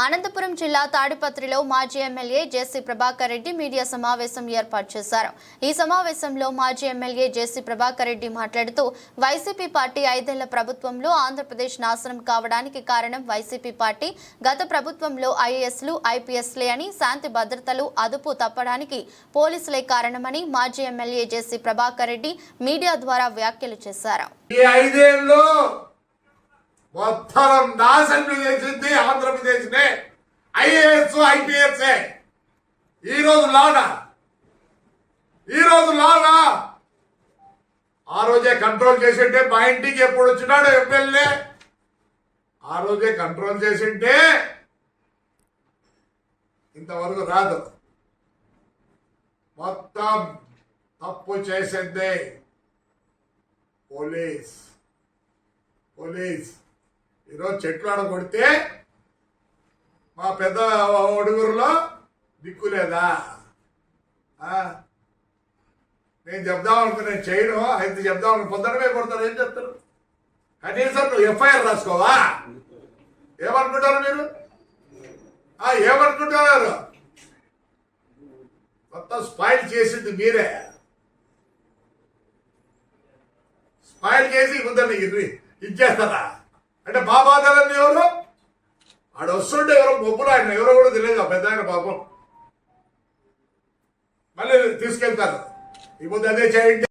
అనంతపురం జిల్లా తాడిపత్రిలో మాజీ ఎమ్మెల్యే జేసీ ప్రభాకర్ రెడ్డి మీడియా సమావేశం ఏర్పాటు చేశారు. ఈ సమావేశంలో మాజీ ఎమ్మెల్యే జేసీ ప్రభాకర్ రెడ్డి మాట్లాడుతూ వైసీపీ పార్టీ 5 ఏళ్ల ప్రభుత్వంలో ఆంధ్రప్రదేశ్ నాశనం కావడానికి కారణం వైసీపీ పార్టీ గత ప్రభుత్వంలో ఐఏఎస్లు ఐపీఎస్లే అని, శాంతి భద్రతలు అదుపు తప్పడానికి పోలీసులే కారణమని మాజీ ఎమ్మెల్యే జేసీ ప్రభాకర్ రెడ్డి మీడియా ద్వారా వ్యాఖ్యలు చేశారు. మొత్తం నాశనం చేసింది ఆంధ్రప్రదేశ్ నే ఐఏఎస్ ఐపీఎస్. ఈరోజు లాగా ఆ రోజే కంట్రోల్ చేసింటే మా ఇంటికి ఎప్పుడు వచ్చినాడు ఎమ్మెల్యే, ఆ రోజే కంట్రోల్ చేసింటే ఇంతవరకు రాదు. మొత్తం తప్పు చేసింది పోలీస్. ఈరోజు చెట్లు ఆడ కొడితే మా పెద్ద ఒడుగురులో దిక్కు లేదా? నేను చెప్దాం అనుకున్నా, నేను చేయను. అయితే చెప్దాం అనుకుని పొద్దునమే కొడతారు. ఏం చెప్తారు? కనీసం నువ్వు ఎఫ్ఐఆర్ రాసుకోవా? ఏమనుకుంటారు మీరు? ఏమనుకుంటున్నారు? మొత్తం స్పాయిల్ చేసింది మీరే. స్పాయిల్ చేసి కుదరని ఇచ్చేస్తారా అంటే మా బాధలన్నీ ఎవరు? ఆడ వస్తుంటే ఎవరో మొబ్బులు, ఆయన ఎవరో కూడా తెలియదు. ఆ పెద్ద ఆయన పాపం మళ్ళీ తీసుకెళ్తారు. ఈ ముందు అదే చేయండి.